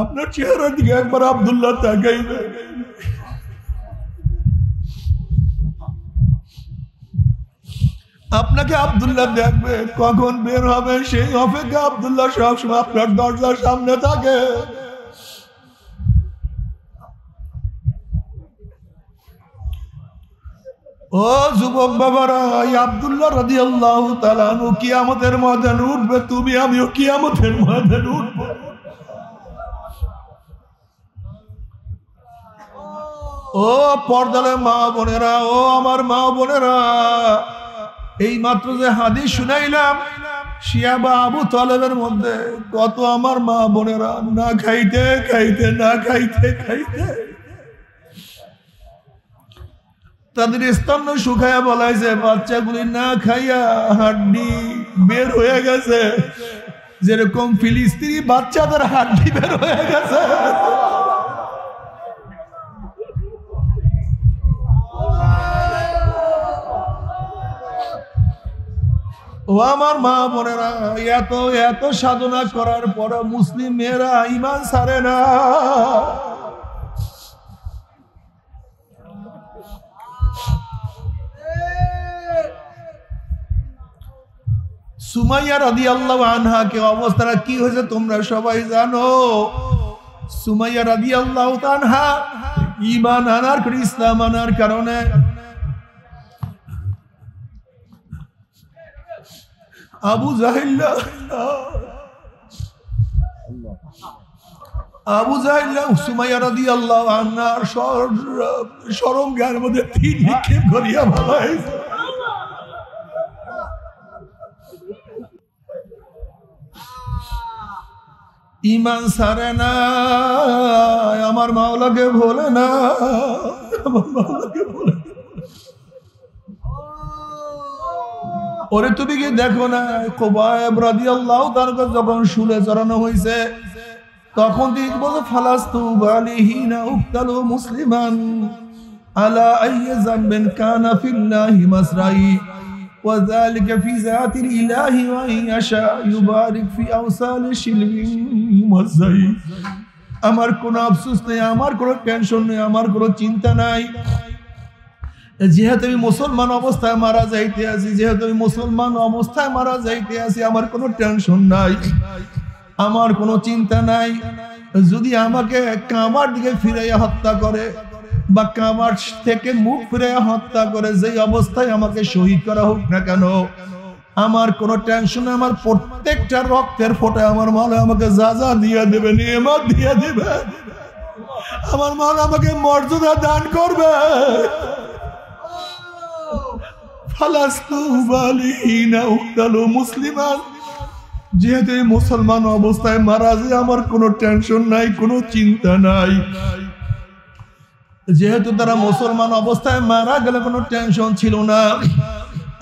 আপনার চেহারার দিকে একবার আব্দুল্লাহ তাকাইবে, আপনাকে আব্দুল্লাহ দেখবে, কখন বের হবে সেই অপেক্ষা আব্দুল্লাহ সবসময় আপনার দরজার সামনে থাকে। ও যুবক বাবারা, আব্দুল্লাহ রাদিয়াল্লাহু তাআলা আনহু কিয়ামতের ময়দানে উঠবে, তুমি আমিও কিয়ামতের ময়দানে উঠবো। ও পর্দার মা বোনেরা, ও আমার মা বোনেরা, এই মাত্র যে হাদিস শুনাইলাম, শিয়া বা আবু তালেবের মধ্যে কত আমার মা বোনেরা না খাইতে খাইতে, না খাইতে খাইতে তাদের স্তন্য শুকায়া বলাইছে, বাচ্চাগুলি না খাইয়া হাড্ডি বের হয়ে গেছে, যেরকম ফিলিস্তিনি বাচ্চাদের হাড্ডি বের হয়ে গেছে। ও আমার মা বোনেরা, এত এত সাধনা করার পর মুসলিম মেয়েরা ঈমান ছাড়ে না। সুমাইয়া রাদিয়াল্লাহু আনহা কে অবস্থাটা কি হয়েছে তোমরা সবাই জানো। সুমাইয়া রাদিয়াল্লাহু আনহা ঈমান আনার ইসলাম আনার কারণে আবু জাহেল সুমাইয়া রাদিয়াল্লাহু আনহার শরমগার মধ্যে তীর নিক্ষেপ করিয়া ভালো হয়েছে। ঈমান ছাড়ে না, আমার মাওলাকে ভোলে না, আমার মাওলাকে ভোলে না। ওরে তুমি কি দেখো না, খুবাইব রাদিয়াল্লাহু তাআলা যখন শুলে চড়ানো হয়েছে তখন তিনি বলে, ফালাস্তু বালিহিনা উক্তালু মুসলিমান আলা আইয়ি যামবিন কানা ফিল্লাহি মাসরাই ওয়া যালিকা ফি যাতিল ইলাহি ওয়া ইয়াশা ইউবারিক ফি আওসালি শিলবিন মুযাই। আমার কোনো আফসোস নেই, আমার কোনো টেনশন নেই, আমার কোনো চিন্তা নাই। যেহেতু আমি মুসলমান অবস্থায় মারা যাইতে আছি, যেহেতু আমি মুসলমান অবস্থায় মারা যাইতে আছি, আমার কোনো টেনশন নাই, আমার কোনো চিন্তা নাই। যদি আমাকে কাবার দিকে ফিরাইয়া হত্যা করে বা কাবার থেকে মুখ ফিরাইয়া হত্যা করে, যেই অবস্থায় আমাকে শহীদ করা হোক না কেন, আমার কোনো টেনশন, আমার প্রত্যেকটা রক্তের ফোঁটা আমার মাওলা আমাকে যা যা দিয়ে দেবে, নিয়ামত দিয়ে দেবে, আমার মাওলা আমাকে মর্যাদা দান করবে। ফালাস্তু বালিহিনা উক্তালু মুসলিমান, যেহেতু মুসলমান অবস্থায় মারা যায় আমার কোনো টেনশন নাই, কোনো চিন্তা নাই। যেহেতু তারা মুসলমান অবস্থায় মারা গেলে কোনো টেনশন ছিল না।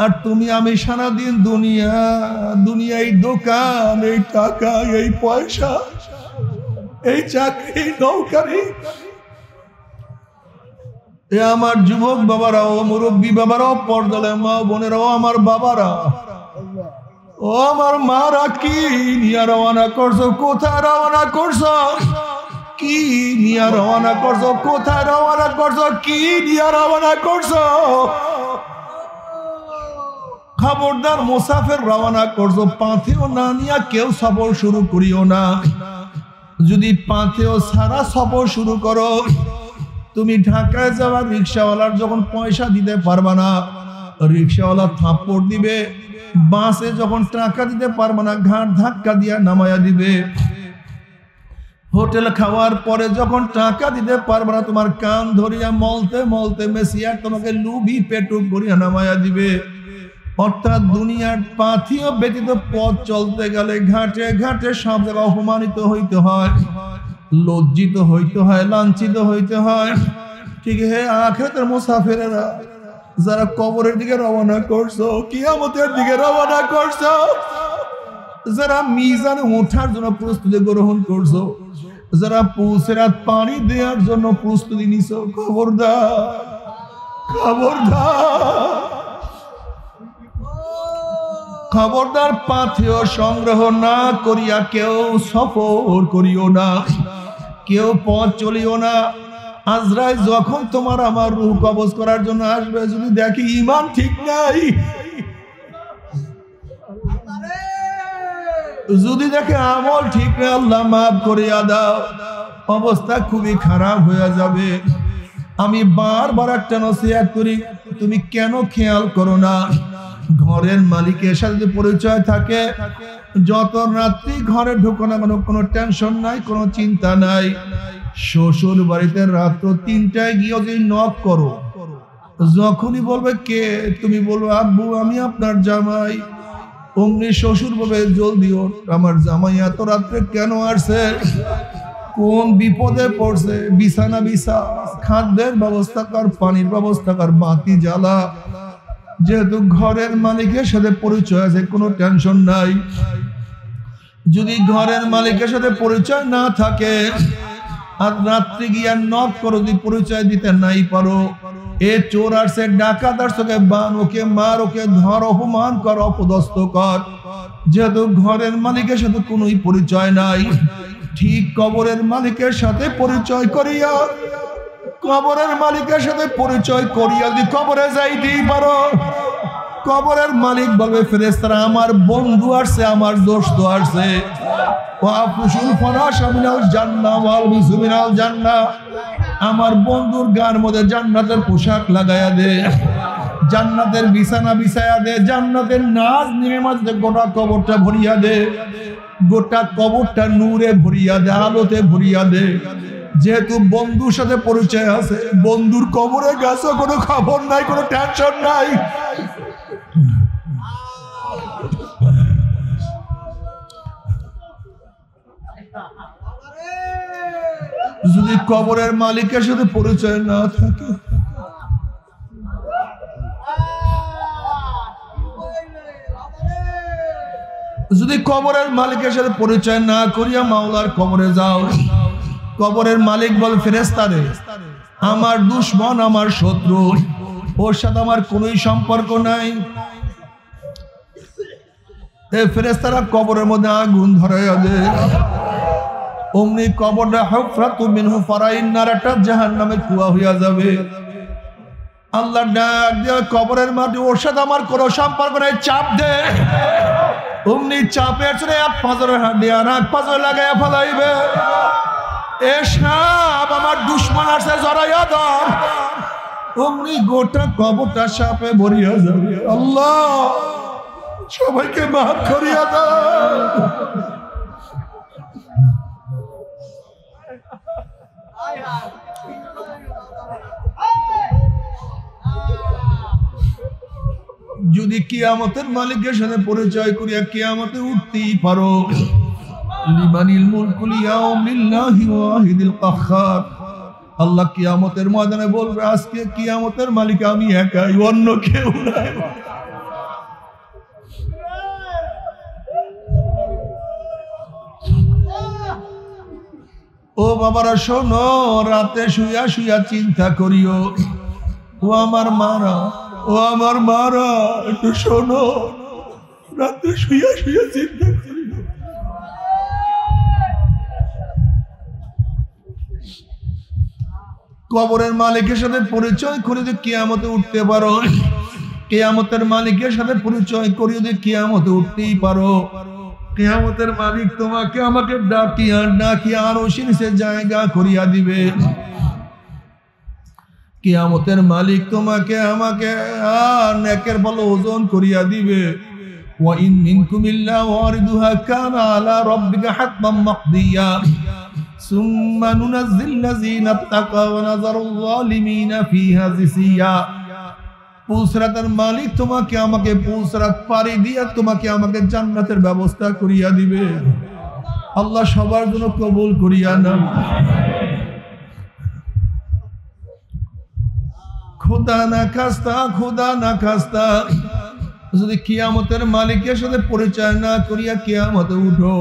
আর তুমি আমি সারাদিন দুনিয়া, এই দোকান, এই টাকা, এই পয়সা, এই চাকরি, নৌকারি, এ আমার যুবক বাবারাও, মুরব্বী বাবারাও, পর্দালে মা বোনেরাও, আমার বাবারা, ও আমার মারা, কি নিয়ে রওনা করছো, কোথায় রওনা করছো, কি নিয়ে রওনা করছো, কোথায় রওনা করছো, কি নিয়ে রওনা করছো। খবরদার মুসাফির রওনা করছো, পাথেও না নিয়ে কেউ সফর শুরু করিও না। যদি পাথেও সারা সফর শুরু করো, তুমি ঢাকায় যাওয়া রিক্সাওয়ালার যখন পয়সা দিতে পারবা না, রিক্সাওয়ালা থাপ্পড় দিবে। বাসে যখন টাকা দিতে পারবা না, ঘাট ধাক্কা দিয়া নামায়া দিবে। হোটেল খাওয়ার পরে যখন টাকা দিতে পারবা না, তোমার কান ধরিয়া মলতে মলতে মেসিয়ার তোমাকে লুবি পেটুক করিয়া নামায়া দিবে। অর্থাৎ দুনিয়ার পাথিও ব্যতীত পথ চলতে গেলে ঘাটে ঘাটে সব জায়গায় অপমানিত হইতে হয়, লজ্জিত হইতে হয়, লাঞ্ছিত হইতে হয়। ঠিক হে আখিরাতের মুসাফিরেরা, যারা কবরের দিকে রওনা করছো, কিয়ামতের দিকে রওনা করছো, যারা মিজানে ওঠার জন্য প্রস্তুতি গ্রহণ করছো, যারা পুসরাত পানি দেওয়ার জন্য প্রস্তুতি নিছো, খবরদার, খবরদার, খবরদার, পাথেয় সংগ্রহ না করিয়া কেউ সফর করিও না, কেউ পথ চলিও না। আজরাইল যখন তোমার আমার রূহ কবজ করার জন্য আসবে, যদি দেখি ঈমান ঠিক নাই, যদি দেখে আমল ঠিক নাই, আল্লাহ মাফ করিয়া দাও, অবস্থা খুবই খারাপ হয়ে যাবে। আমি বারবার একটা নসিহত করি, তুমি কেন খেয়াল করো না, ঘরের মালিকের সাথে পরিচয় থাকে, যত রাত্রি ঘরে ঢুকো না কেন কোনো টেনশন নাই, কোনো চিন্তা নাই। শ্বশুর বাড়িতে রাত্র 3টায় গিয়ে যদি নক করো, যখনই বলবে কে, তুমি বলবে আব্বু আমি আপনার জামাই, অমনি শ্বশুর বলবে জলদি ওঠ, আমার জামাই এত রাত্রে কেন আসছে, কোন বিপদে পড়ছে, বিছানা বিছা, খাদ্যের ব্যবস্থা কর, পানির ব্যবস্থা কর, বাতি জ্বালা। যেহেতু ঘরের মালিকের সাথে পরিচয় আছে, কোনো টেনশন নাই। যদি ঘরের মালিকের সাথে পরিচয় না থাকে আর রাত্রি গিয়া নক করো, যদি পরিচয় দিতে নাই পারো, এ চোর আসছে, ডাকাত আসছে, বান, ওকে মার, ওকে ধর, অপমান কর, অপদস্থ কর। যেহেতু ঘরের মালিকের সাথে কোনোই পরিচয় নাই, ঠিক কবরের মালিকের সাথে পরিচয় করিয়া, কবরের মালিকের সাথে পরিচয় করিয়া যদি কবরে যাইতেই পারো, কবরের মালিক বলবে ফেরেশতারা আমার বন্ধু আসছে, আমার দোস্ত আসছে, আমার বন্ধুর গার মধ্যে জান্নাতের পোশাক লাগাইয়া দে, জান্নাতের বিছানা বিছাইয়া দে, জান্নাতের নাজ নিমে মাঝে গোটা কবরটা ভরিয়া দে, গোটা কবরটা নূরে ভরিয়া দে, আলোতে ভরিয়া দে। যেহেতু বন্ধুর সাথে পরিচয় আছে, বন্ধুর কবরে গেছে, কোনো খবর নাই, কোনো টেনশন নাই। যদি কবরের মালিকের সাথে পরিচয় না থাকে, যদি কবরের মালিকের সাথে পরিচয় না করিয়া মাওলার কবরে যাও, কবরের মালিক বল ফেরেশতারে আমার দুশমন, আমার শত্রু, ওর সাথে আমার কোনোই সম্পর্ক নাই। এই ফেরেশতারা কবরের মধ্যে আগুন ধরাইয়া দে, অমনি কবরটা হুফরাতু মিনহু ফারাইন্নার, একটা জাহান্নামের কুয়া হইয়া যাবে। আল্লাহ ডাক দিয়ে কবরের মাটি, ওর সাথে আমার কোনো সম্পর্ক নাই, চাপ দে। অমনি চাপের চলে এক পাঁজরের হাড্ডি আর এক পাঁজরে লাগাইয়া ফেলাইবে। এ সাপ আমার দুশমন আসছে, জড়াইয়া দাও। অমনি গোটা কবরটা সাপে ভরিয়া যাবে। আল্লাহ সবাইকে মাফ করিয়া দাও। যদি কিয়ামতের মালিকের সাথে পরিচয় করিয়া কিয়ামতে উঠতেই পারো, লিমানিল মুলকুল ইয়াউম লিল্লাহি ওয়াহিদিল কাহ্হার, আল্লাহ কিয়ামতের ময়দানে বলবে আজকে কিয়ামতের মালিক আমি একাই, অন্য কেউ নাই। ও বাবারা শোনো, রাতে শুয়া শুয়া চিন্তা করিও, ও আমার মারা, ও আমার মারা, একটু শোনো, রাতে শুয়া শুয়া চিন্তা করিও। কবরের মালিকের সাথে পরিচয় করে যে কিয়ামতে উঠতে পারো, কিয়ামতের মালিকের সাথে পরিচয় করিয়ে যে কিয়ামতে উঠতেই পারো, কিয়ামতের মালিক তোমাকে আমাকে ডাকিয়া ডাকিয়া আরো শীর্ষে জায়গা করিয়া দিবে। কিয়ামতের মালিক তোমাকে আমাকে নেকের বল ওজন করিয়া দিবে। ওয়া ইন মিনকুম ইল্লা ওয়ারিদুহা কানা আলা রাব্বিকা হাতমান মাকদিয়া সুম্মা নুনাজ্জিল্লাযিনা তাকাও ওয়া নাযারুল যালিমিনা ফিহা জিসিয়া। পুসরাতের মালিক তোমাকে আমাকে পুসরাত পারি দিয়া তোমাকে আমাকে জান্নাতের ব্যবস্থা করিয়া দিবে। আল্লাহ সবার জন্য কবুল করিয়া নাও। খোদা না খাস্তা, খোদা না খাস্তা, যদি কিয়ামতের মালিকের সাথে পরিচয় না করিয়া কিয়ামতে উঠো,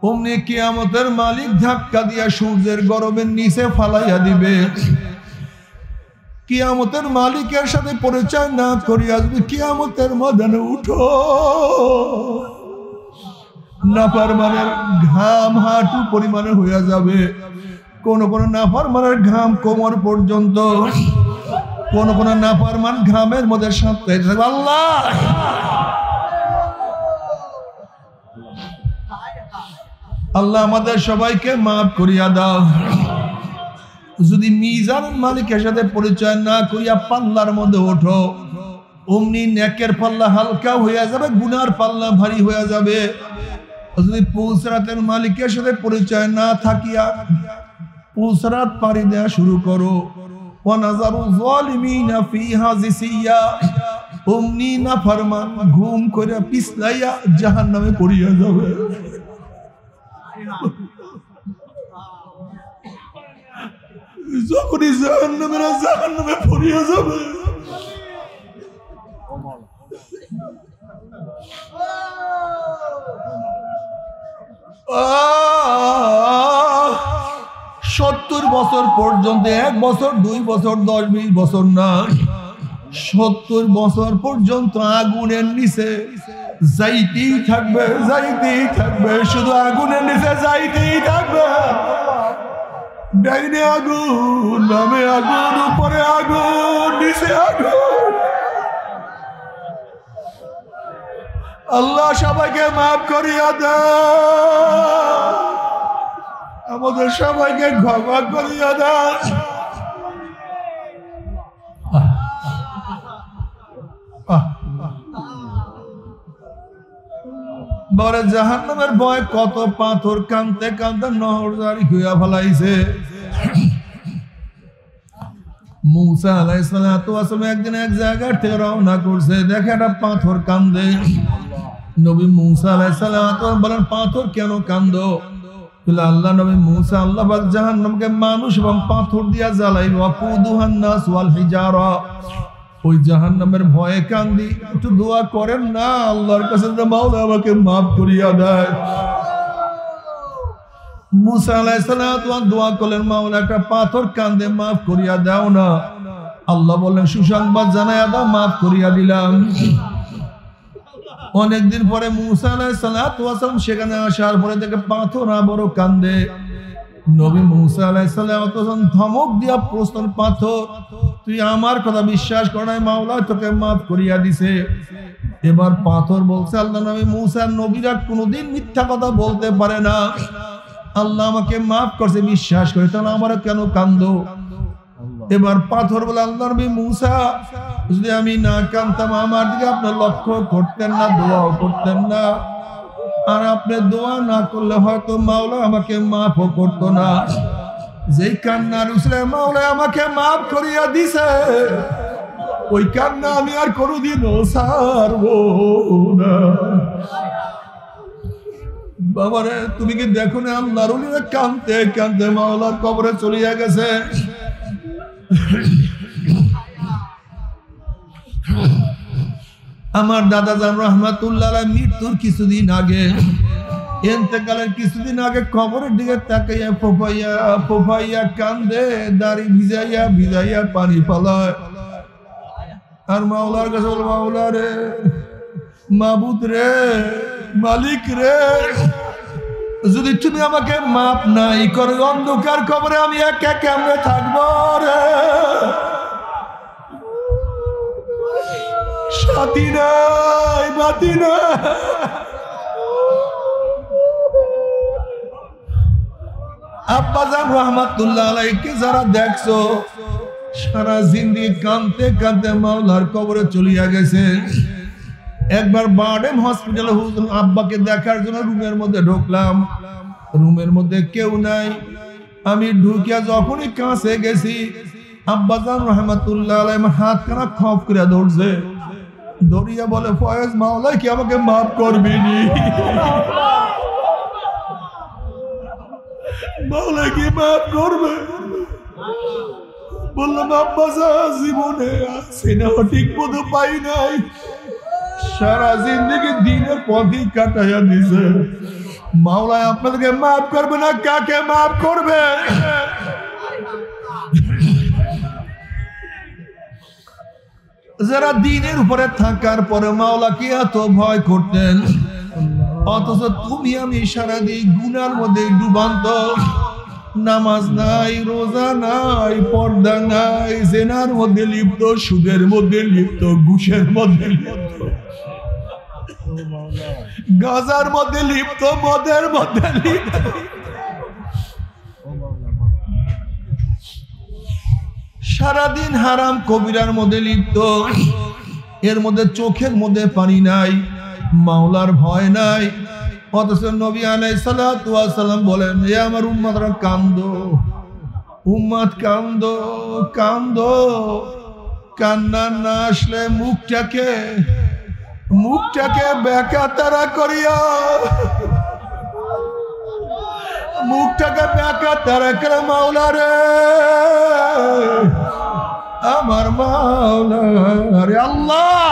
অমনি কিয়ামতের মালিক ধাক্কা দিয়া সূর্যের গরমের নিচে ফালাইয়া দিবে। কিয়ামতের মালিকের সাথে পরিচয় না করিয়া যদি কিয়ামতের ময়দানে উঠো, নাফরমানের ঘাম হাঁটু পরিমাণে হইয়া যাবে। কোন কোন নাফরমানের ঘাম কোমর পর্যন্ত, কোন কোন নাফরমান ঘামের মধ্যে সাঁতরে যাবে। আল্লাহ আল্লাহ আমাদের সবাইকে মাফ করিয়া দাও। যদি মিজানের মালিকের সাথে পরিচয় না করিয়া পাল্লার মধ্যে ওঠো, অমনি নেকের পাল্লা হালকা হইয়া যাবে, গুনার পাল্লা ভারী হইয়া যাবে। যদি পুসরাতের মালিকের সাথে পরিচয় না থাকিয়া পুসরাত পাড়ি দেওয়া শুরু করো, ওয়া নাযারু যালিমিনা ফিহা জিসিয়া, অমনি নাফরমান ঘুম করে পিছলাইয়া জাহান্নামে পড়িয়া যাবে। যখনই জাহান্নামেরা জাহান্নামে পড়িয়া যাবে, আহ 70 বছর পর্যন্ত, 1 বছর 2 বছর 10 20 বছর না, 70 বছর পর্যন্ত আগুনের নিচে যাইতেই থাকবে, যাইতেই থাকবে, শুধু আগুনের নিচে যাইতেই থাকবে। ডাইনে আগুন, নামে আগুন, উপরে আগুন, নিচে আগুন। আল্লাহ সবাইকে মাফ করিয়া দেয়, আমাদের সবাইকে ক্ষমা করিয়া দেয়। বলে জাহান্নামের ভয় কত পাথর কানতে কানতে নহর জারি হইয়া ফেলাইছে। মুসা আলাইহিস সালাতু ওয়াস সালাম একদিন এক জায়গা থেকে রওনা করছে, দেখে একটা পাথর কান্দে। নবী মুসা আলাইহিস সালাতু ওয়াস বলেন, পাথর কেন কান্দো? বলে, আল্লাহ নবী মুসা, আল্লাহ পাক জাহান্নামকে মানুষ এবং পাথর দিয়া জ্বালাইবে, ওয়াকুদুহান নাস ওয়াল হিজারা। ওই জাহান্নামের ভয়ে কান্দি, একটু দোয়া করেন না আল্লাহর কাছে, মাওলা আমাকে মাফ করিয়া দেয়। মুসা আলাইহিস সালাতু ওয়াস দোয়া করলেন, মাওলা একটা পাথর কান্দে, মাফ করিয়া দাও না। আল্লাহ বললেন, সুসংবাদ জানাইয়া দাও, মাফ করিয়া দিলাম। অনেকদিন পরে মুসা আলাইহিস সালাতু ওয়াস সেখানে আসার পরে দেখে পাথর আবারও কান্দে। নবী মুসা আলাইহিস সালাতু ওয়াস ধমক দিয়া প্রশ্ন, পাথর তুই আমার কথা বিশ্বাস কর নাই, মাওলা তোকে মাফ করিয়া দিছে। এবার পাথর বলছে, আল্লাহ নবী মুসা, নবীরা কোনোদিন মিথ্যা কথা বলতে পারে না, আল্লাহ আমাকে মাফ করছে বিশ্বাস করে, তাহলে আমারও কেন কান্দো? এবার পাথর বলে, আল্লাহ নবী মুসা, যদি আমি না কান্দতাম আমার দিকে আপনি লক্ষ্য করতেন না, দোয়াও করতেন না, আর আপনি দোয়া না করলে হয়তো মাওলা আমাকে মাফও করতো না। যেই কান্নার উসলে মাওলা আমাকে মাফ করিয়া দিছে, ওই কান্না আমি আর কোনোদিনও ছাড়বো না। বাবারে, তুমি কি দেখো না আল্লাহর ওলিরা কাঁদতে কাঁদতে মাওলার কবরে চলিয়া গেছে। আমার দাদা জান রহমাতুল্লাহ আলাইহি মৃত্যুর কিছুদিন আগে, ইন্তেকালের কিছুদিন আগে কবরের দিকে তাকাইয়া ফোফাইয়া ফোফাইয়া কান্দে, দাড়ি ভিজাইয়া ভিজাইয়া পানি ফলায়, আর মাওলার কাছে বলে, মাওলা রে, মাবুদ রে, মালিক রে, যদি তুমি আমাকে মাপ নাই করে অন্ধকার কবরে আমি একা কেমনে থাকবো রে? সাথী নাই, বাতি নাই। আব্বাজান রহমাতুল্লাহ আলাইহিকে যারা দেখছো সারা জিন্দেগি কাঁদতে কাঁদতে মাওলার কবরে চলিয়া গেছে। একবার বারডেম হসপিটালে হুজুর আব্বাকে দেখার জন্য রুমের মধ্যে ঢুকলাম, রুমের মধ্যে কেউ নাই। আমি ঢুকিয়া যখনই কাছে গেছি, আব্বাজান রহমাতুল্লাহ আলাইহি আমার হাতখানা খপ করে ধরছে, ধরিয়া বলে, ফয়েজ মাওলা কি আমাকে মাফ করবি নি? মাওলা কি মাফ করবে? বললাম, আব্বাজান জীবনে সিনেমা ঠিক মতো পাই নাই, সারা জিন্দগি দিনের পথই কাটাইয়া দিছে, মাওলা আপনাদেরকে মাফ করবে না, কাকে মাফ করবে? যারা দিনের উপরে থাকার পরে মাওলাকে এত ভয় করতেন, অথচ তুমি আমি সারাদিন গুনার মধ্যে ডুবান্ত, নামাজ নাই, রোজা নাই, পর্দা নাই, জেনার মধ্যে লিপ্ত, সুদের মধ্যে লিপ্ত, ঘুষের মধ্যে লিপ্ত, গাজার মধ্যে লিপ্ত, মদের মধ্যে লিপ্ত। সারাদিন হারাম কবিরার মধ্যে লিপ্ত, এর মধ্যে চোখের মধ্যে পানি নাই, মাওলার ভয় নাই। অথচ নবী আলাইহিস সালাতু ওয়াস সালাম বলেন, হে আমার উম্মতরা কান্দো, উম্মত কান্দো, কান্দো, কান্না না আসলে মুখটাকে বেকাতারা করিয়া মুখটাকে ব্যাকা তারা করে মাওলা রে, আমার মাওলা রে আল্লাহ।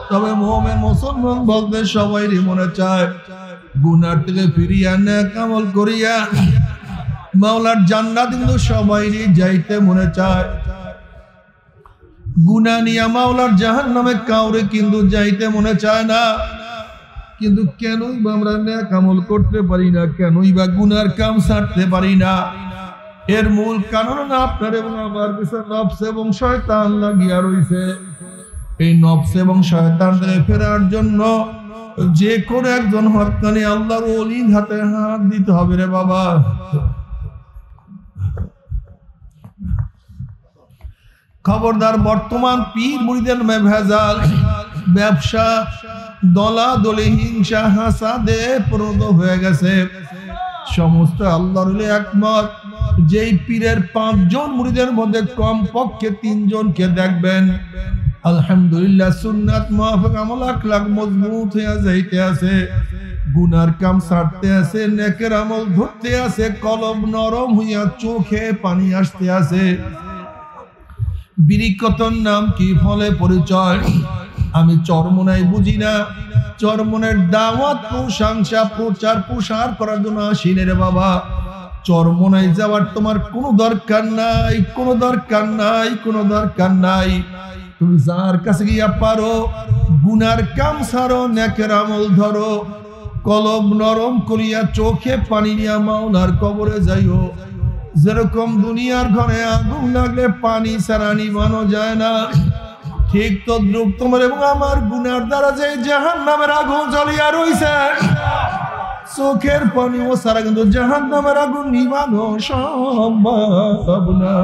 তবে মুমিন মুসলমান বলতে সবাইরই মনে চায় গুনার থেকে ফিরিয়া নেক আমল করিয়া মাওলার জান্নাত কিন্তু সবাইরই যাইতে মনে চায়। গুনাহ নিয়া মাওলার জাহান্নামে কাউরে কিন্তু যাইতে মনে চায় না। কিন্তু কেনই বা আমরা নেক আমল করতে পারি না, কেনই বা গুনার কাম ছাড়তে পারি না? এর মূল কারণ না আপনার এবং আমার পিছনে নফস এবং শয়তান লাগিয়া রইছে। এই নফস এবং শয়তান থেকে ফেরার জন্য যে কোন একজন হক্কানি আল্লাহর ওলির হাতে হাত দিতে হবে রে বাবা। খবরদার, বর্তমান পীর মুরিদের মে ভেজাল, ব্যবসা, দলাদলি, হিংসা, হাসাদে প্রদ হয়ে গেছে। সমস্ত আল্লাহর ওলি একমত, যেই পীরের 5 জন মুরিদের মধ্যে কমপক্ষে 3 জনকে দেখবেন আলহামদুলিল্লাহ সুন্নাত মুআফিক আমল আখলাক মজবুত হয়ে যাইতে আছে, গুনার কাম ছাড়তে আছে, নেকের আমল ধরতে আছে, কলব নরম হইয়া চোখে পানি আসতে আছে। বিরিকতন নাম কি, ফলে পরিচয়। আমি চরমনাই বুঝি না, চরমনের দাওয়াত প্রশংসা প্রচার প্রসার করার জন্য আসিনি রে বাবা। চরমনাই যাওয়ার তোমার কোনো দরকার নাই, কোনো দরকার নাই, কোনো দরকার নাই। তুমি যার কাছে গিয়া পারো গুনার কাম ছাড়ো, নেকের আমল ধরো, কলব নরম করিয়া চোখে পানি নিয়া মাওলার কবরে যাইও। যেরকম দুনিয়ার ঘরে আগুন লাগলে পানি ছাড়া নিভানো যায় না, ঠিক তদ্রুপ তোমার এবং আমার গুনার দ্বারা যে জাহান্নামের আগুন জ্বলিয়া রইছে, চোখের পানি ও ছাড়া কিন্তু জাহান্নামের আগুন নিভানো সম্ভব না।